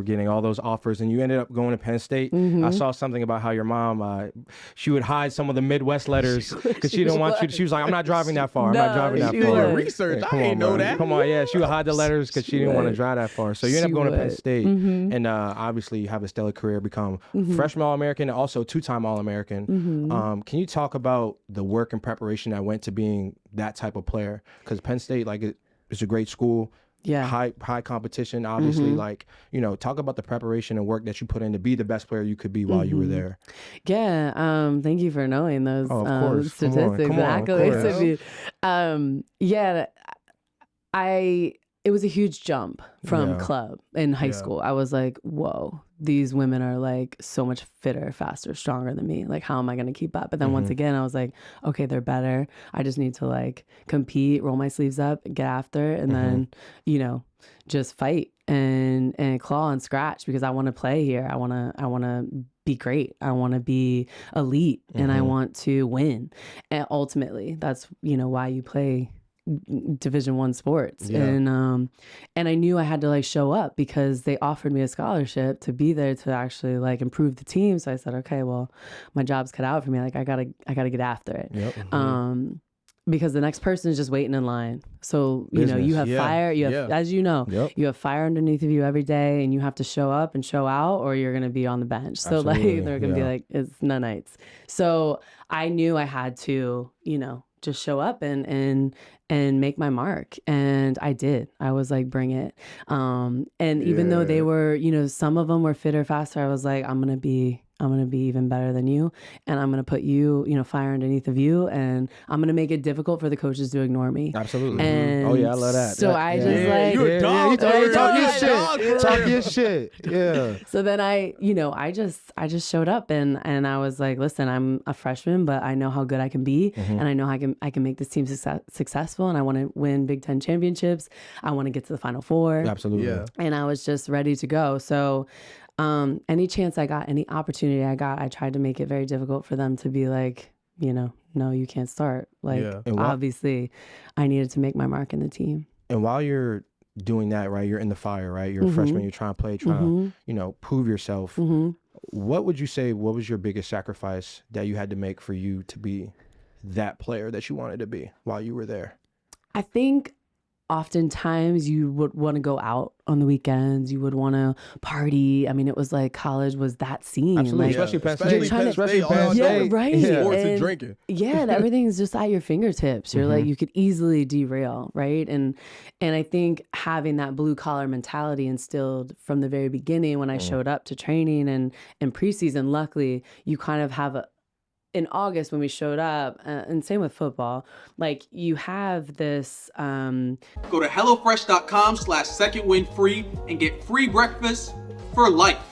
getting all those offers, and you ended up going to Penn State. I saw something about how your mom, she would hide some of the Midwest letters because she didn't want you. She was like, "I'm not driving that far. I'm not driving that far." Research. Yeah, I didn't know that. Come on, yeah. She would hide the letters because she didn't want to drive that far. So you ended up going to Penn State, and obviously you have a stellar career, become freshman All-American, and also two-time All-American. Can you talk about the work and preparation that went to being that type of player? Because Penn State, it's a great school. Yeah. High competition, obviously. Talk about the preparation and work that you put in to be the best player you could be while you were there. Yeah. Thank you for knowing those of course. statistics and accolades of you. It was a huge jump from club in high school. I was like, whoa, these women are like so much fitter, faster, stronger than me. Like, how am I going to keep up? But then once again, I was like, okay, they're better. I just need to like compete, roll my sleeves up, get after, and then, just fight and claw and scratch, because I want to play here. I want to be great. I want to be elite, and I want to win. And ultimately, that's, why you play Division I sports. And I knew I had to like show up, because they offered me a scholarship to be there to actually like improve the team. So I said, okay, well, my job's cut out for me. Like, I gotta get after it. Because the next person is just waiting in line. So, you have fire, as you know, you have fire underneath of you every day, and you have to show up and show out, or you're going to be on the bench. So Absolutely. Like, they're going to be like, it's none nights. So I knew I had to, just show up and make my mark. And I did. I was like, bring it. And even though they were, some of them were fitter, faster, I was like, I'm going to be even better than you. And I'm going to put you, fire underneath of you. And I'm going to make it difficult for the coaches to ignore me. Absolutely. And oh, yeah, I love that. So I just like... You're a dog. Talk your shit. Talk your shit. Yeah. So then I just showed up and I was like, listen, I'm a freshman, but I know how good I can be. And I know I can make this team successful. And I want to win Big Ten championships. I want to get to the Final Four. Absolutely. Yeah. And I was just ready to go. So... any chance I got, any opportunity I got, I tried to make it very difficult for them to be like, no, you can't start. Like, obviously, I needed to make my mark in the team. And while you're doing that, right, you're in the fire, right? You're a freshman, you're trying to play, trying to, prove yourself. What would you say, what was your biggest sacrifice that you had to make for you to be that player that you wanted to be while you were there? I think oftentimes you would want to go out on the weekends. You would want to party. I mean, it was like college was that scene. Absolutely. Like, especially Penn State. Yeah, right. Yeah. Sports and drinking. Yeah, and everything's just at your fingertips. You're like, you could easily derail, right? And I think having that blue collar mentality instilled from the very beginning when I showed up to training and preseason, luckily, you kind of have in August when we showed up, and same with football, like you have this... Go to HelloFresh.com/secondwindfree and get free breakfast for life.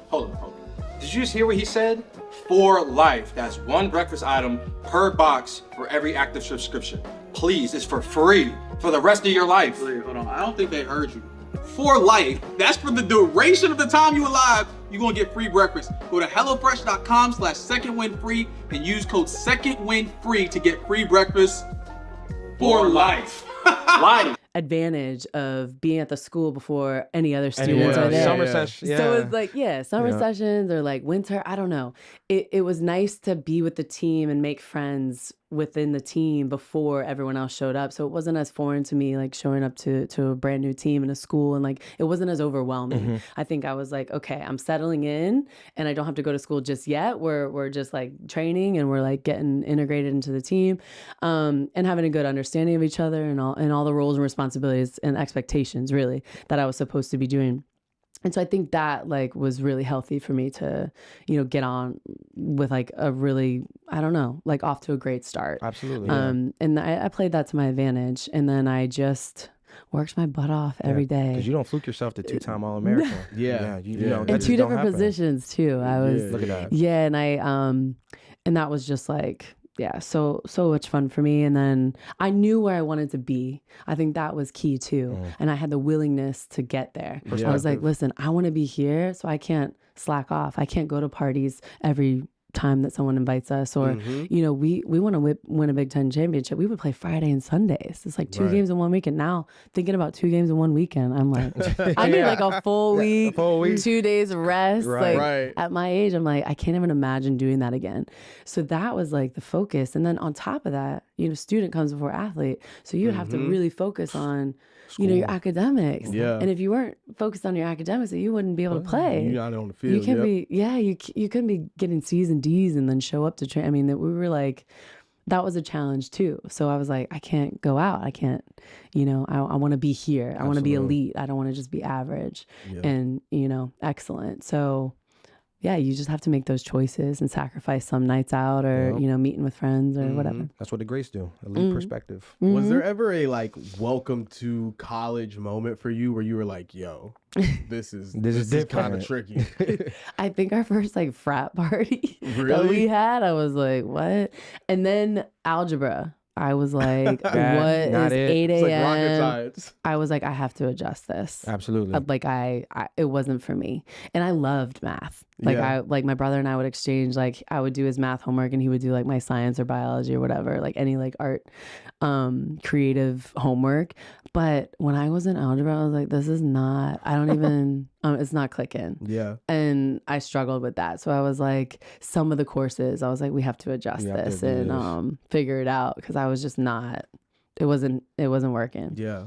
Hold on. Did you just hear what he said? For life. That's one breakfast item per box for every active subscription. Please, it's for free for the rest of your life. Wait, hold on. I don't think they heard you. For life. That's for the duration of the time you alive. You're going to get free breakfast. Go to HelloFresh.com/secondwindfree and use code secondwindfree to get free breakfast for life. Life. Advantage of being at the school before any other students are there. Summer sessions. Yeah. So it's like, summer sessions or like winter. I don't know. It was nice to be with the team and make friends within the team before everyone else showed up. So it wasn't as foreign to me, like showing up to a brand new team in a school, and like it wasn't as overwhelming. I think I was like, okay, I'm settling in and I don't have to go to school just yet. We're just like training and we're like getting integrated into the team, and having a good understanding of each other and all the roles and responsibilities and expectations really that I was supposed to be doing. And so I think that like was really healthy for me to, get on with like a really, I don't know, like off to a great start. Absolutely. And I played that to my advantage. And then I just worked my butt off every day. Because you don't fluke yourself to two-time All-American. In two different positions too. I was, look at that. Yeah. And and that was just like, so much fun for me. And then I knew where I wanted to be. I think that was key too. And I had the willingness to get there. I was like, listen, I want to be here, so I can't slack off. I can't go to parties every time that someone invites us, or you know, we want to win a Big Ten championship, we would play Friday and Sundays. It's like 2 games in 1 week. And now thinking about 2 games in 1 weekend, I'm like, I need like a full week, 2 days of rest. At my age, I'm like, I can't even imagine doing that again. So that was like the focus. And then on top of that, you know, student comes before athlete. So you have to really focus on, you know, your academics. Yeah. And if you weren't focused on your academics, you wouldn't be able to play. You're not on the field. You can't be, you couldn't be getting C's and D's and then show up to train. I mean, that we were like, that was a challenge too. So I was like, I can't go out. I can't, you know, I want to be here. I want to be elite. I don't want to just be average and, you know, excellent. So yeah, you just have to make those choices and sacrifice some nights out or, you know, meeting with friends or whatever. That's what the greats do. Elite perspective. Was there ever a like welcome to college moment for you where you were like, yo, this is kind of tricky? I think our first like frat party that we had, I was like, what? And then algebra. I was like, what is 8 a.m.? It's like rocket science. I was like, I have to adjust this. Absolutely. Like it wasn't for me. And I loved math. Like my brother and I would exchange, like I would do his math homework and he would do like my science or biology or whatever, like any like art, creative homework. But when I was in algebra, I was like, this is not, I don't even, it's not clicking. Yeah. And I struggled with that. So I was like, some of the courses, I was like, we have to adjust this and figure it out. Cause I was just not, it wasn't working. Yeah.